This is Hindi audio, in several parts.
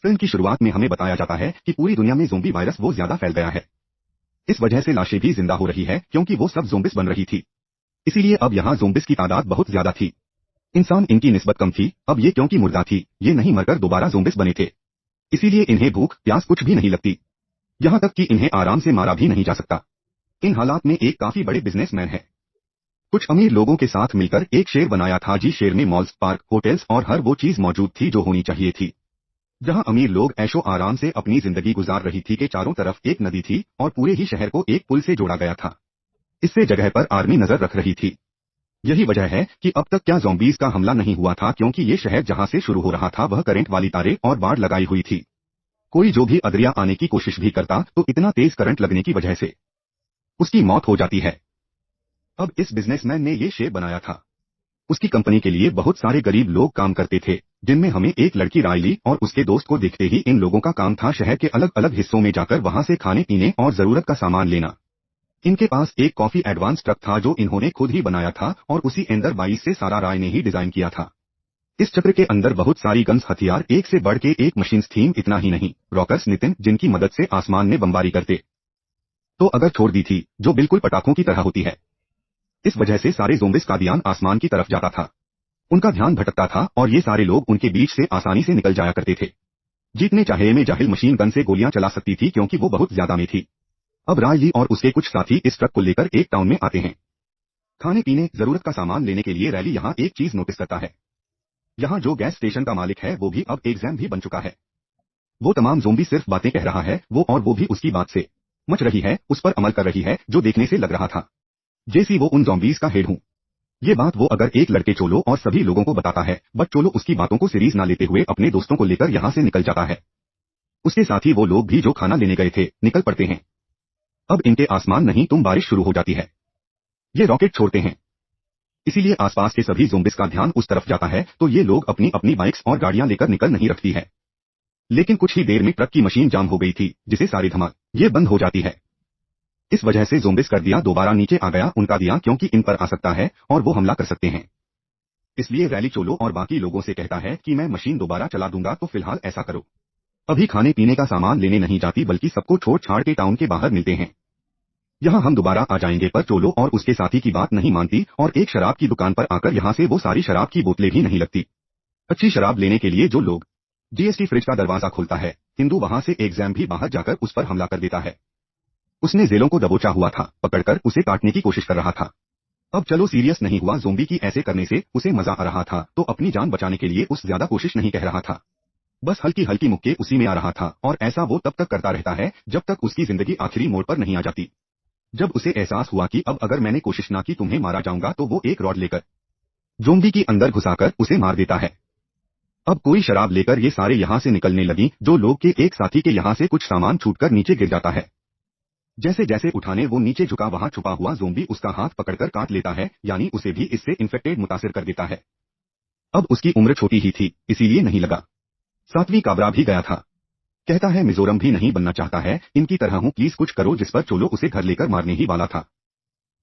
फिल्म की शुरुआत में हमें बताया जाता है कि पूरी दुनिया में ज़ोंबी वायरस वो ज्यादा फैल गया है। इस वजह से लाशें भी जिंदा हो रही है क्योंकि वो सब ज़ोंबिस बन रही थी। इसीलिए अब यहाँ ज़ोंबिस की तादाद बहुत ज्यादा थी। इंसान इनकी निस्बत कम थी, अब ये क्योंकि मुर्दा थी, ये नहीं मरकर दोबारा ज़ोंबिस बने थे। इसीलिए इन्हें भूख प्यास कुछ भी नहीं लगती। यहाँ तक कि इन्हें आराम से मारा भी नहीं जा सकता। इन हालात में एक काफी बड़े बिजनेसमैन है। कुछ अमीर लोगों के साथ मिलकर एक शेर बनाया था। जी शेर में मॉल्स, पार्क, होटल्स और हर वो चीज मौजूद थी जो होनी चाहिए थी। जहां अमीर लोग ऐशो आराम से अपनी जिंदगी गुजार रही थी के चारों तरफ एक नदी थी और पूरे ही शहर को एक पुल से जोड़ा गया था। इससे जगह पर आर्मी नजर रख रही थी। यही वजह है कि अब तक क्या ज़ॉम्बीज़ का हमला नहीं हुआ था, क्योंकि ये शहर जहां से शुरू हो रहा था वह करंट वाली तारें और बाड़ लगाई हुई थी। कोई जो भी अदरिया आने की कोशिश भी करता तो इतना तेज करंट लगने की वजह से उसकी मौत हो जाती है। अब इस बिजनेसमैन ने ये शेर बनाया था। उसकी कंपनी के लिए बहुत सारे गरीब लोग काम करते थे, जिनमें हमें एक लड़की रायली और उसके दोस्त को देखते ही इन लोगों का काम था शहर के अलग अलग हिस्सों में जाकर वहां से खाने पीने और जरूरत का सामान लेना। इनके पास एक कॉफी एडवांस ट्रक था जो इन्होंने खुद ही बनाया था और उसी एंडर 22 से सारा राय ने ही डिजाइन किया था। इस चक्र के अंदर बहुत सारी गन्स, हथियार, एक से बढ़ के एक मशीन्स थीं। इतना ही नहीं, रॉकर्स नितिन, जिनकी मदद से आसमान में बमबारी करते तो अगर छोड़ दी थी, जो बिल्कुल पटाखों की तरह होती है। इस वजह से सारे ज़ोंबिस का ध्यान आसमान की तरफ जाता था। उनका ध्यान भटकता था और ये सारे लोग उनके बीच से आसानी से निकल जाया करते थे। जीतने चाहे में जाहिल मशीन गन से गोलियां चला सकती थी क्योंकि वो बहुत ज्यादा में थी। अब रायली और उसके कुछ साथी इस ट्रक को लेकर एक टाउन में आते हैं। खाने पीने, जरूरत का सामान लेने के लिए रैली यहाँ एक चीज नोटिस करता है। यहाँ जो गैस स्टेशन का मालिक है वो भी अब एग्जाम भी बन चुका है। वो तमाम ज़ोंबी सिर्फ बातें कह रहा है, वो और वो भी उसकी बात से मच रही है, उस पर अमल कर रही है, जो देखने से लग रहा था जैसी वो उन ज़ॉम्बीज़ का हेड हूँ। ये बात वो अगर एक लड़के चोलो और सभी लोगों को बताता है, बट चोलो उसकी बातों को सीरियस ना लेते हुए अपने दोस्तों को लेकर यहाँ से निकल जाता है। उसके साथ ही वो लोग भी जो खाना लेने गए थे निकल पड़ते हैं। अब इनके आसमान नहीं तुम बारिश शुरू हो जाती है। ये रॉकेट छोड़ते हैं। इसीलिए आसपास के सभी ज़ोंबिस का ध्यान उस तरफ जाता है, तो ये लोग अपनी अपनी बाइक्स और गाड़ियां लेकर निकल नहीं रखती है। लेकिन कुछ ही देर में ट्रक की मशीन जाम हो गई थी, जिसे सारी धमाल ये बंद हो जाती है। इस वजह से ज़ोंबिस का दिया दोबारा नीचे आ गया, उनका दिया, क्योंकि इन पर आ सकता है और वो हमला कर सकते हैं। इसलिए रैली चोलो और बाकी लोगों से कहता है कि मैं मशीन दोबारा चला दूंगा, तो फिलहाल ऐसा करो। अभी खाने पीने का सामान लेने नहीं जाती, बल्कि सबको छोड़ छाड़ के टाउन के बाहर मिलते हैं। यहाँ हम दोबारा आ जाएंगे। पर चोलो और उसके साथी की बात नहीं मानती और एक शराब की दुकान पर आकर यहाँ से वो सारी शराब की बोतलें भी नहीं लगती। अच्छी शराब लेने के लिए जो लोग जीएसटी फ्रिज का दरवाजा खोलता है, हिंदू वहां से एग्जाम भी बाहर जाकर उस पर हमला कर देता है। उसने जेलों को दबोचा हुआ था, पकड़कर उसे काटने की कोशिश कर रहा था। अब चलो सीरियस नहीं हुआ, ज़ोंबी की ऐसे करने से उसे मजा आ रहा था, तो अपनी जान बचाने के लिए उस ज्यादा कोशिश नहीं कह रहा था। बस हल्की हल्की मुक्के उसी में आ रहा था और ऐसा वो तब तक करता रहता है जब तक उसकी जिंदगी आखिरी मोड़ पर नहीं आ जाती। जब उसे एहसास हुआ कि अब अगर मैंने कोशिश ना की तुम्हें मारा जाऊंगा, तो वो एक रॉड लेकर ज़ोंबी की अंदर घुसाकर उसे मार देता है। अब कोई शराब लेकर ये सारे यहाँ से निकलने लगी। जो लोग के एक साथी के यहाँ से कुछ सामान छूटकर नीचे गिर जाता है। जैसे जैसे उठाने वो नीचे झुका, वहां छुपा हुआ ज़ोंबी उसका हाथ पकड़कर काट लेता है, यानी उसे भी इससे इन्फेक्टेड मुतासिर कर देता है। अब उसकी उम्र छोटी ही थी, इसीलिए नहीं लगा। 7वीं काबरा भी गया था। कहता है मिजोरम भी नहीं बनना चाहता है, इनकी तरह हूँ, प्लीज कुछ करो। जिस पर चोलो उसे घर लेकर मारने ही वाला था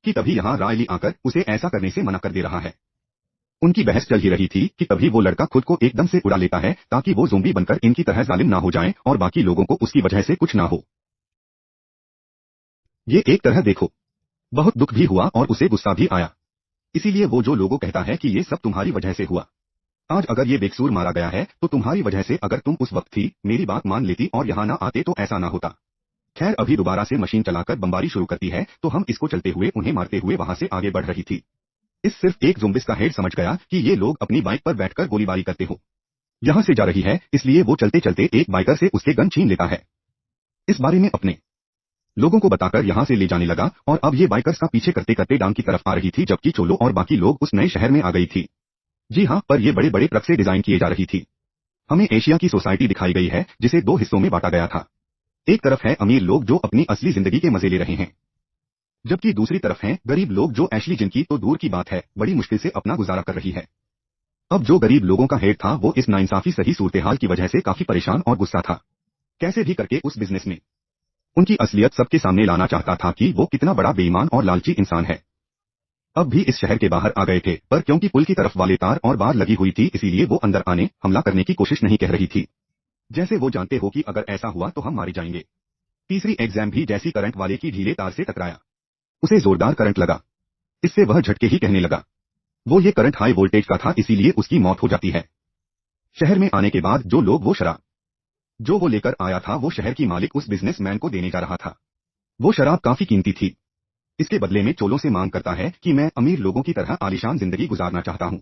कि तभी यहाँ रायली आकर उसे ऐसा करने से मना कर दे रहा है। उनकी बहस चल ही रही थी कि तभी वो लड़का खुद को एकदम से उड़ा लेता है, ताकि वो ज़ोंबी बनकर इनकी तरह जालिम ना हो जाए और बाकी लोगों को उसकी वजह से कुछ ना हो। ये एक तरह देखो, बहुत दुख भी हुआ और उसे गुस्सा भी आया। इसीलिए वो जो लोगों कहता है कि ये सब तुम्हारी वजह से हुआ। आज अगर ये बेकसूर मारा गया है तो तुम्हारी वजह से। अगर तुम उस वक्त थी, मेरी बात मान लेती और यहाँ ना आते तो ऐसा ना होता। खैर अभी दोबारा से मशीन चलाकर बमबारी शुरू करती है, तो हम इसको चलते हुए उन्हें मारते हुए वहां से आगे बढ़ रही थी। इस सिर्फ एक ज़ोंबिस का हेड समझ गया कि ये लोग अपनी बाइक पर बैठकर गोलीबारी करते हो। यहाँ से जा रही है, इसलिए वो चलते चलते एक बाइकर से उसके गन छीन लेता है। इस बारे में अपने लोगों को बताकर यहाँ से ले जाने लगा और अब ये बाइकर्स का पीछे करते करते डांग की तरफ आ रही थी, जबकि चोलो और बाकी लोग उस नए शहर में आ गई थी। जी हाँ, पर ये बड़े बड़े ट्रक से डिजाइन किए जा रही थी। हमें एशिया की सोसाइटी दिखाई गई है, जिसे 2 हिस्सों में बांटा गया था। एक तरफ है अमीर लोग जो अपनी असली जिंदगी के मजे ले रहे हैं, जबकि दूसरी तरफ हैं गरीब लोग जो एशली, जिनकी तो दूर की बात है, बड़ी मुश्किल से अपना गुजारा कर रही है। अब जो गरीब लोगों का हेड था वो इस नाइंसाफी सही सूरत-ए-हाल की वजह से काफी परेशान और गुस्सा था। कैसे भी करके उस बिजनेस में उनकी असलियत सबके सामने लाना चाहता था कि वो कितना बड़ा बेईमान और लालची इंसान है। अब भी इस शहर के बाहर आ गए थे, पर क्योंकि पुल की तरफ वाले तार और बार लगी हुई थी, इसीलिए वो अंदर आने, हमला करने की कोशिश नहीं कह रही थी। जैसे वो जानते हो कि अगर ऐसा हुआ तो हम मारे जाएंगे। तीसरी एग्जाम भी जैसी करंट वाले की ढीले तार से टकराया, उसे जोरदार करंट लगा। इससे वह झटके ही कहने लगा। वो ये करंट हाई वोल्टेज का था, इसीलिए उसकी मौत हो जाती है। शहर में आने के बाद जो लोग वो शराब जो वो लेकर आया था वो शहर की मालिक उस बिजनेसमैन को देने जा रहा था। वो शराब काफी कीमती थी। इसके बदले में चोलों से मांग करता है कि मैं अमीर लोगों की तरह आलीशान जिंदगी गुजारना चाहता हूँ,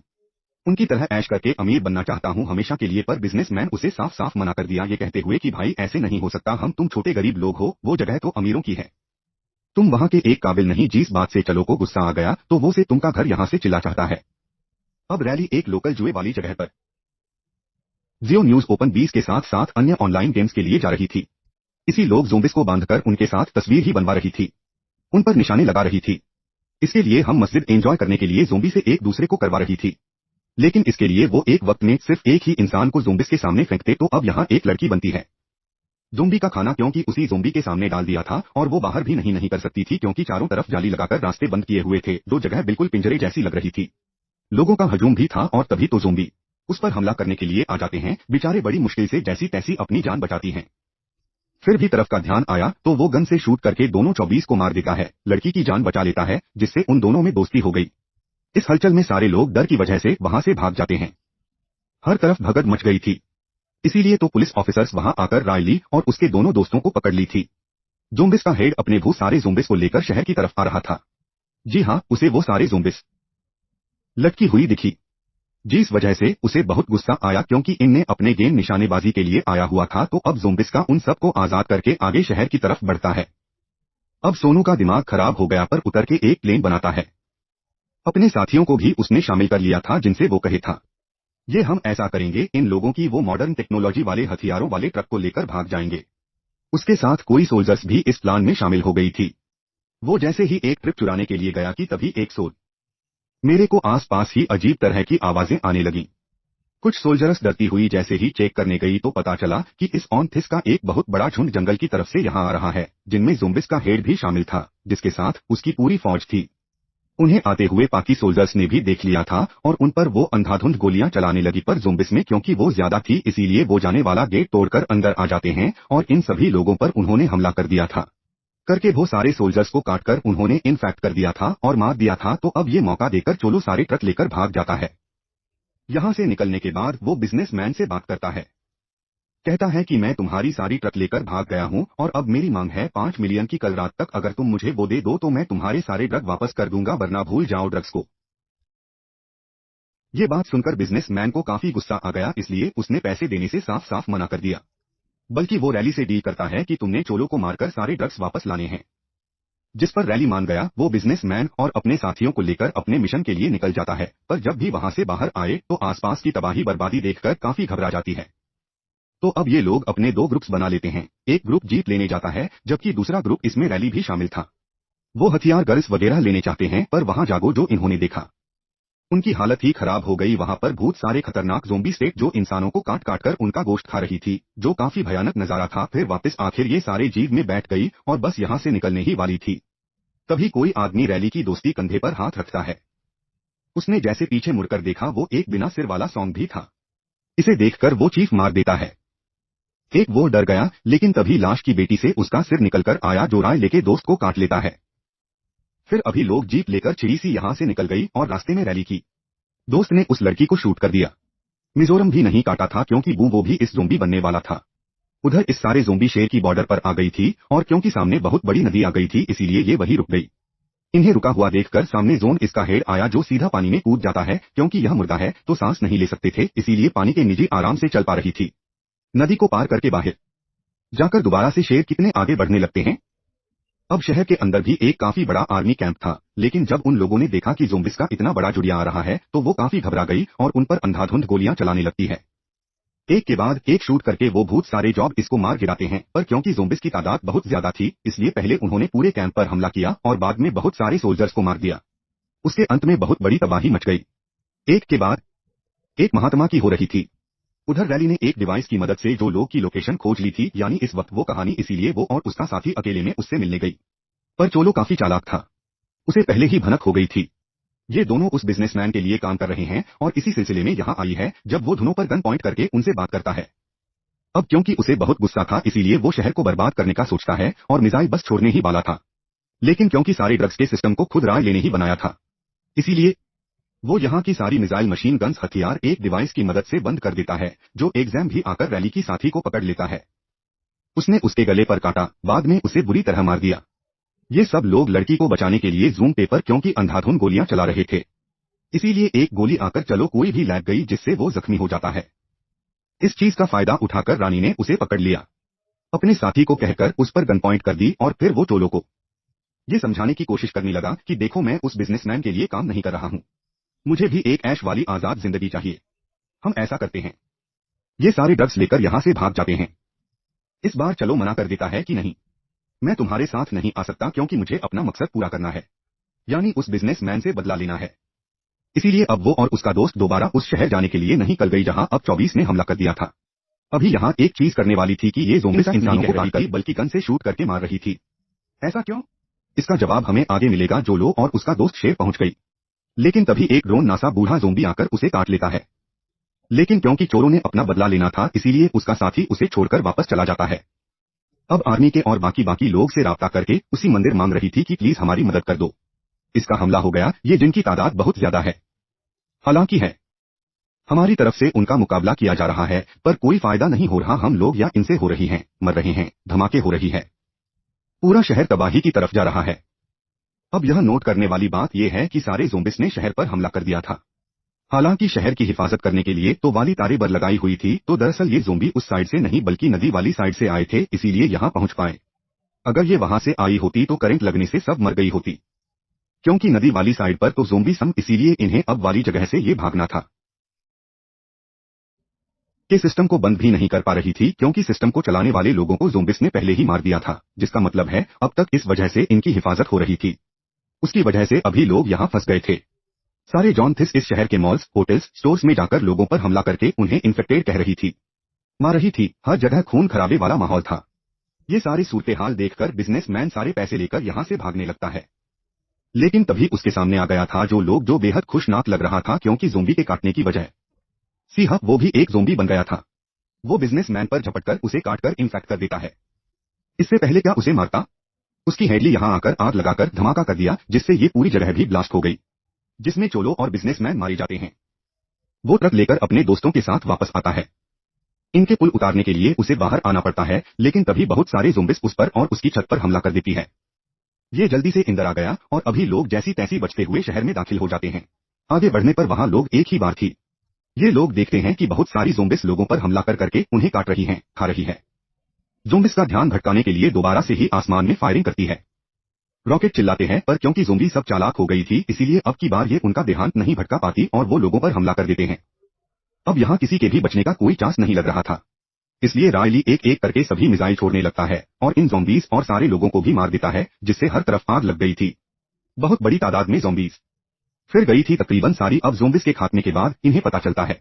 उनकी तरह ऐश करके अमीर बनना चाहता हूँ हमेशा के लिए। पर बिजनेसमैन उसे साफ साफ मना कर दिया, ये कहते हुए कि भाई ऐसे नहीं हो सकता, तुम छोटे गरीब लोग हो, वो जगह तो अमीरों की है, तुम वहां के एक काबिल नहीं। जिस बात से चलो को गुस्सा आ गया तो वो से तुमका घर यहाँ से चिल्ला चाहता है। अब रैली एक लोकल जुए वाली जगह पर जियो न्यूज ओपन 20 के साथ साथ अन्य ऑनलाइन गेम्स के लिए जा रही थी। इसी लोग ज़ोंबिस को बांधकर उनके साथ तस्वीर ही बनवा रही थी, उन पर निशाने लगा रही थी। इसके लिए हम मस्जिद एंजॉय करने के लिए ज़ोंबी से एक दूसरे को करवा रही थी, लेकिन इसके लिए वो एक वक्त में सिर्फ एक ही इंसान को ज़ोंबिस के सामने फेंकते तो अब यहाँ एक लड़की बनती है। ज़ोंबी का खाना क्योंकि उसी ज़ोंबी के सामने डाल दिया था और वो बाहर भी नहीं कर सकती थी क्योंकि चारों तरफ जाली लगाकर रास्ते बंद किए हुए थे, जो जगह बिल्कुल पिंजरे जैसी लग रही थी। लोगों का हजूम भी था और तभी तो ज़ोंबी उस पर हमला करने के लिए आ जाते हैं। बेचारे बड़ी मुश्किल से जैसी तैसी अपनी जान बचाती हैं। फिर भी तरफ का ध्यान आया तो वो गन से शूट करके दोनों 24 को मार देता है, लड़की की जान बचा लेता है, जिससे उन दोनों में दोस्ती हो गई। इस हलचल में सारे लोग डर की वजह से वहां से भाग जाते हैं। हर तरफ भगदड़ मच गई थी, इसीलिए तो पुलिस ऑफिसर्स वहां आकर राय ली और उसके दोनों दोस्तों को पकड़ ली थी। ज़ोंबिस का हेड अपने भूत सारे ज़ोंबिस को लेकर शहर की तरफ आ रहा था। जी हाँ, उसे वो सारे ज़ोंबिस लटकी हुई दिखी, जिस वजह से उसे बहुत गुस्सा आया क्योंकि इनने अपने गेम निशानेबाजी के लिए आया हुआ था, तो अब ज़ोंबिस का उन सबको आजाद करके आगे शहर की तरफ बढ़ता है। अब सोनू का दिमाग खराब हो गया, पर उतर के एक प्लेन बनाता है। अपने साथियों को भी उसने शामिल कर लिया था जिनसे वो कहे था, ये हम ऐसा करेंगे, इन लोगों की वो मॉडर्न टेक्नोलॉजी वाले हथियारों वाले ट्रक को लेकर भाग जाएंगे। उसके साथ कोई सोल्जर्स भी इस प्लान में शामिल हो गई थी। वो जैसे ही एक ट्रिप चुराने के लिए गया कि तभी एक सोल मेरे को आसपास ही अजीब तरह की आवाजें आने लगी। कुछ सोल्जर्स डरती हुई जैसे ही चेक करने गई तो पता चला कि इस ऑनथिस का एक बहुत बड़ा झुंड जंगल की तरफ से यहाँ आ रहा है, जिनमें ज़ोंबिस का हेड भी शामिल था, जिसके साथ उसकी पूरी फौज थी। उन्हें आते हुए बाकी सोल्जर्स ने भी देख लिया था और उन पर वो अंधाधुंध गोलियां चलाने लगी, पर ज़ोंबिस में क्योंकि वो ज्यादा थी इसीलिए वो जाने वाला गेट तोड़कर अंदर आ जाते हैं और इन सभी लोगों पर उन्होंने हमला कर दिया था। करके वो सारे सोल्जर्स को काटकर उन्होंने इनफैक्ट कर दिया था और मार दिया था। तो अब ये मौका देकर चोलो सारे ट्रक लेकर भाग जाता है। यहाँ से निकलने के बाद वो बिजनेसमैन से बात करता है, कहता है कि मैं तुम्हारी सारी ट्रक लेकर भाग गया हूँ और अब मेरी मांग है 5 मिलियन की, कल रात तक अगर तुम मुझे वो दे दो तो मैं तुम्हारे सारे ड्रग वापस कर दूंगा, वरना भूल जाओ ड्रग्स को। ये बात सुनकर बिजनेसमैन को काफी गुस्सा आ गया, इसलिए उसने पैसे देने से साफ साफ मना कर दिया। बल्कि वो रैली से डील करता है कि तुमने चोलो को मारकर सारे ड्रग्स वापस लाने हैं। जिस पर रैली मान गया, वो बिजनेसमैन और अपने साथियों को लेकर अपने मिशन के लिए निकल जाता है, पर जब भी वहां से बाहर आए तो आसपास की तबाही बर्बादी देखकर काफी घबरा जाती है। तो अब ये लोग अपने दो ग्रुप्स बना लेते हैं, एक ग्रुप जीप लेने जाता है जबकि दूसरा ग्रुप इसमें रैली भी शामिल था। वो हथियार गर्ल्स वगैरह लेने चाहते हैं, पर वहां जागो जो इन्होंने देखा, उनकी हालत ही खराब हो गई। वहां पर भूत सारे खतरनाक ज़ोंबी स्टेट जो इंसानों को काट काट कर उनका गोश्त खा रही थी, जो काफी भयानक नजारा था। फिर वापस आखिर ये सारे जीप में बैठ गई और बस यहाँ से निकलने ही वाली थी, तभी कोई आदमी रैली की दोस्ती कंधे पर हाथ रखता है। उसने जैसे पीछे मुड़कर देखा, वो एक बिना सिर वाला सॉन्ग भी था। इसे देखकर वो चीख मार देता है। एक वो डर गया, लेकिन तभी लाश की बेटी से उसका सिर निकलकर आया, जो राय लेके दोस्त को काट लेता है। फिर अभी लोग जीप लेकर चिड़ी सी यहाँ से निकल गई और रास्ते में रैली की। दोस्त ने उस लड़की को शूट कर दिया। मिजोरम भी नहीं काटा था क्योंकि वो भी इस ज़ोंबी बनने वाला था। उधर इस सारे ज़ोंबी शेर की बॉर्डर पर आ गई थी और क्योंकि सामने बहुत बड़ी नदी आ गई थी इसीलिए ये वहीं रुक गई। इन्हें रुका हुआ देखकर सामने जोन इसका हेड आया, जो सीधा पानी में कूद जाता है। क्योंकि यह मुर्दा है तो सांस नहीं ले सकते थे, इसीलिए पानी के नीचे आराम से चल पा रही थी। नदी को पार करके बाहर जाकर दोबारा से शेर कितने आगे बढ़ने लगते हैं। अब शहर के अंदर भी एक काफी बड़ा आर्मी कैंप था, लेकिन जब उन लोगों ने देखा कि ज़ोंबिस का इतना बड़ा जुड़िया आ रहा है तो वो काफी घबरा गई और उन पर अंधाधुंध गोलियां चलाने लगती है। एक के बाद एक शूट करके वो भूत सारे जॉब इसको मार गिराते हैं, पर क्योंकि ज़ोंबिस की तादाद बहुत ज्यादा थी इसलिए पहले उन्होंने पूरे कैंप पर हमला किया और बाद में बहुत सारे सोल्जर्स को मार दिया। उसके अंत में बहुत बड़ी तबाही मच गई। एक के बाद एक महात्मा की हो रही थी। उधर रैली ने एक डिवाइस की मदद से जो लोग की लोकेशन खोज ली थी, यानी इस वक्त वो कहानी, इसीलिए वो और उसका साथी अकेले में उससे मिलने गई। पर चोलो काफी चालाक था, उसे पहले ही भनक हो गई थी। ये दोनों उस बिजनेसमैन के लिए काम कर रहे हैं और इसी सिलसिले में यहाँ आई है। जब वो धुनों पर गन पॉइंट करके उनसे बात करता है, अब क्योंकि उसे बहुत गुस्सा था इसीलिए वो शहर को बर्बाद करने का सोचता है और मिसाइल बस छोड़ने ही वाला था। लेकिन क्योंकि सारे ड्रग्स के सिस्टम को खुद राय लेने ही बनाया था, इसीलिए वो यहाँ की सारी मिसाइल मशीन गन्स हथियार एक डिवाइस की मदद से बंद कर देता है, जो एग्जाम भी आकर रैली की साथी को पकड़ लेता है। उसने उसके गले पर काटा, बाद में उसे बुरी तरह मार दिया। ये सब लोग लड़की को बचाने के लिए जूम पेपर क्योंकि अंधाधुंध गोलियां चला रहे थे, इसीलिए एक गोली आकर चलो कोई भी लग गई जिससे वो जख्मी हो जाता है। इस चीज का फायदा उठाकर रानी ने उसे पकड़ लिया, अपने साथी को कहकर उस पर गन पॉइंट कर दी और फिर वो चोलो को ये समझाने की कोशिश करने लगा कि देखो मैं उस बिजनेसमैन के लिए काम नहीं कर रहा हूँ, मुझे भी एक ऐश वाली आजाद जिंदगी चाहिए। हम ऐसा करते हैं, ये सारे ड्रग्स लेकर यहाँ से भाग जाते हैं। इस बार चलो मना कर देता है कि नहीं, मैं तुम्हारे साथ नहीं आ सकता क्योंकि मुझे अपना मकसद पूरा करना है, यानी उस बिजनेसमैन से बदला लेना है। इसीलिए अब वो और उसका दोस्त दोबारा उस शहर जाने के लिए नहीं कल गई जहां अब 24 ने हमला कर दिया था। अभी यहाँ एक चीज करने वाली थी कि ये ज़ोंबीज़ इंसानों को काटकर बल्कि गन से शूट करके मार रही थी। ऐसा क्यों? इसका जवाब हमें आगे मिलेगा। जोलो और उसका दोस्त शेर पहुंच गई, लेकिन तभी एक ड्रोन नासा बूढ़ा ज़ोंबी आकर उसे काट लेता है। लेकिन क्योंकि चोरों ने अपना बदला लेना था इसीलिए उसका साथी उसे छोड़कर वापस चला जाता है। अब आर्मी के और बाकी लोग से राब्ता करके उसी मंदिर मांग रही थी कि प्लीज हमारी मदद कर दो। इसका हमला हो गया, ये जिनकी तादाद बहुत ज्यादा है, हालांकि है हमारी तरफ से उनका मुकाबला किया जा रहा है पर कोई फायदा नहीं हो रहा। हम लोग या इनसे हो रही हैं, मर रहे हैं, धमाके हो रही है, पूरा शहर तबाही की तरफ जा रहा है। अब यह नोट करने वाली बात यह है कि सारे ज़ोंबिस ने शहर पर हमला कर दिया था। हालांकि शहर की हिफाजत करने के लिए तो वाली तारे बर लगाई हुई थी, तो दरअसल ये ज़ोंबी उस साइड से नहीं बल्कि नदी वाली साइड से आए थे, इसीलिए यहाँ पहुंच पाए। अगर ये वहां से आई होती तो करंट लगने से सब मर गई होती। क्योंकि नदी वाली साइड पर तो ज़ोंबी सम, इसीलिए इन्हें अब वाली जगह से ये भागना था। के सिस्टम को बंद भी नहीं कर पा रही थी क्योंकि सिस्टम को चलाने वाले लोगों को ज़ोंबिस ने पहले ही मार दिया था, जिसका मतलब है अब तक इस वजह से इनकी हिफाजत हो रही थी। उसकी वजह से अभी लोग यहाँ फंस गए थे। सारे जॉन थिस इस शहर के मॉल्स, होटल्स, स्टोर्स में जाकर लोगों पर हमला करके उन्हें इन्फेक्टेड कह रही थी, मार रही थी। हर जगह खून खराबे वाला माहौल था। ये सारी सूरत हाल देखकर बिजनेसमैन सारे पैसे लेकर यहाँ से भागने लगता है। लेकिन तभी उसके सामने आ गया था जो लोग जो बेहद खुशनाक लग रहा था क्योंकि ज़ोंबी के काटने की वजह सी हाँ वो भी एक ज़ोंबी बन गया था। वो बिजनेसमैन पर झपटकर उसे काटकर इन्फेक्ट कर देता है। इससे पहले क्या उसे मारता, उसकी हैंडली यहाँ आकर आग लगाकर धमाका कर दिया जिससे ये पूरी जगह भी ब्लास्ट हो गई, जिसमें चोलो और बिजनेसमैन मारे जाते हैं। वो ट्रक लेकर अपने दोस्तों के साथ वापस आता है। इनके पुल उतारने के लिए उसे बाहर आना पड़ता है, लेकिन तभी बहुत सारे ज़ोंबिस उस पर और उसकी छत पर हमला कर देती है। ये जल्दी से अंदर आ गया और अभी लोग जैसी तैसी बचते हुए शहर में दाखिल हो जाते हैं। आगे बढ़ने पर वहां लोग एक ही बार थी। ये लोग देखते हैं कि बहुत सारी ज़ोंबिस लोगों पर हमला कर करके उन्हें काट रही हैं, खा रही है। ज़ोंबिस का ध्यान भटकाने के लिए दोबारा से ही आसमान में फायरिंग करती है। रॉकेट चिल्लाते हैं पर क्योंकि ज़ोंबी सब चालाक हो गई थी इसीलिए अब की बार ये उनका देहांत नहीं भटका पाती और वो लोगों पर हमला कर देते हैं। अब यहाँ किसी के भी बचने का कोई चांस नहीं लग रहा था, इसलिए रायली एक एक करके सभी मिसाइल छोड़ने लगता है और इन ज़ोंबीज और सारे लोगों को भी मार देता है, जिससे हर तरफ आग लग गई थी। बहुत बड़ी तादाद में ज़ोंबीज फिर गई थी तकरीबन सारी। अब ज़ोंबिस के खात्मे के बाद इन्हें पता चलता है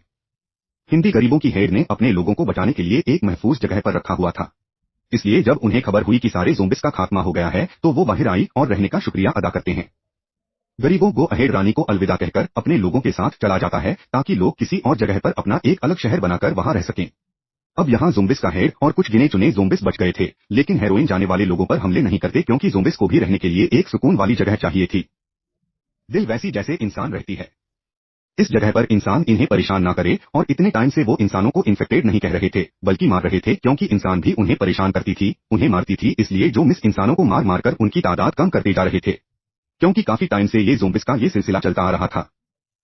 हिंदी गरीबों की हेड ने अपने लोगों को बचाने के लिए एक महफूज जगह पर रखा हुआ था, इसलिए जब उन्हें खबर हुई कि सारे ज़ोंबिस का खात्मा हो गया है तो वो बाहर आई और रहने का शुक्रिया अदा करते हैं। गरीबों गो अहेड रानी को अलविदा कहकर अपने लोगों के साथ चला जाता है ताकि लोग किसी और जगह पर अपना एक अलग शहर बनाकर वहां रह सकें। अब यहाँ ज़ोंबिस का हेड और कुछ गिने चुने ज़ोंबिस बच गए थे, लेकिन हेरोइन जाने वाले लोगों पर हमले नहीं करते क्योंकि ज़ोंबिस को भी रहने के लिए एक सुकून वाली जगह चाहिए थी, दिल वैसी जैसे इंसान रहती है। इस जगह पर इंसान इन्हें परेशान ना करे और इतने टाइम से वो इंसानों को इन्फेक्टेड नहीं कह रहे थे बल्कि मार रहे थे क्योंकि इंसान भी उन्हें परेशान करती थी, उन्हें मारती थी, इसलिए जो मिस इंसानों को मार मार कर उनकी तादाद कम करते जा रहे थे। क्योंकि काफी टाइम से ये ज़ोंबिस का ये सिलसिला चलता आ रहा था।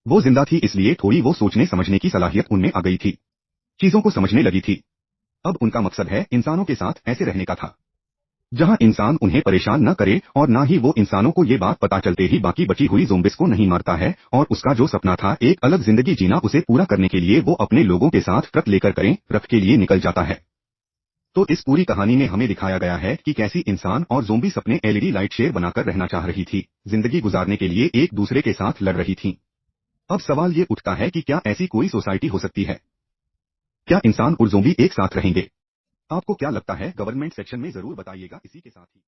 वो जिंदा थी इसलिए थोड़ी वो सोचने समझने की सलाहियत उनमें आ गई थी, चीजों को समझने लगी थी। अब उनका मकसद है इंसानों के साथ ऐसे रहने का था जहां इंसान उन्हें परेशान न करे और ना ही वो इंसानों को ये बात पता चलते ही बाकी बची हुई ज़ोंबिस को नहीं मारता है। और उसका जो सपना था एक अलग जिंदगी जीना, उसे पूरा करने के लिए वो अपने लोगों के साथ ट्रक लेकर करें रख के लिए निकल जाता है। तो इस पूरी कहानी में हमें दिखाया गया है कि कैसी इंसान और ज़ोंबी अपने एलईडी लाइट शेयर बनाकर रहना चाह रही थी, जिंदगी गुजारने के लिए एक दूसरे के साथ लड़ रही थी। अब सवाल ये उठता है कि क्या ऐसी कोई सोसाइटी हो सकती है? क्या इंसान और ज़ोंबी एक साथ रहेंगे? आपको क्या लगता है? गवर्नमेंट सेक्शन में जरूर बताइएगा। इसी के साथ ही